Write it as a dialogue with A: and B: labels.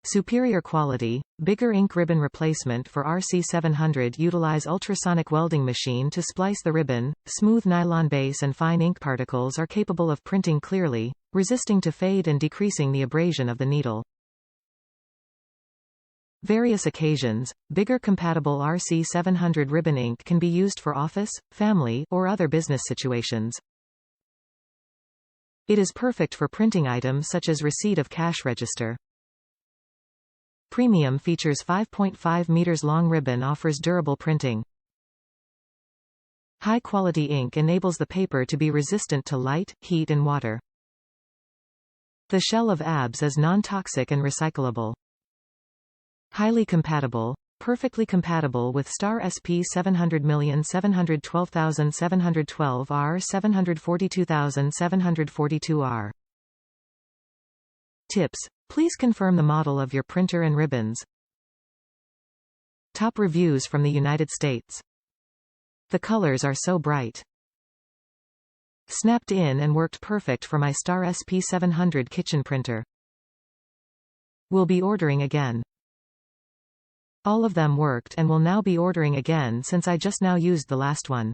A: Superior quality, bigger ink ribbon replacement for RC700. Utilize ultrasonic welding machine to splice the ribbon. Smooth nylon base and fine ink particles are capable of printing clearly, resisting to fade and decreasing the abrasion of the needle. Various occasions, bigger compatible RC700 ribbon ink can be used for office, family, or other business situations. It is perfect for printing items such as receipt of cash register. Premium features 5.5 meters long ribbon, offers durable printing. High-quality ink enables the paper to be resistant to light, heat and water. The shell of ABS is non-toxic and recyclable. Highly compatible, perfectly compatible with Star SP700 742,742R. Tips. Please confirm the model of your printer and ribbons. Top reviews from the United States. The colors are so bright. Snapped in and worked perfect for my Star SP700 kitchen printer. Will be ordering again. All of them worked and will now be ordering again since I just now used the last one.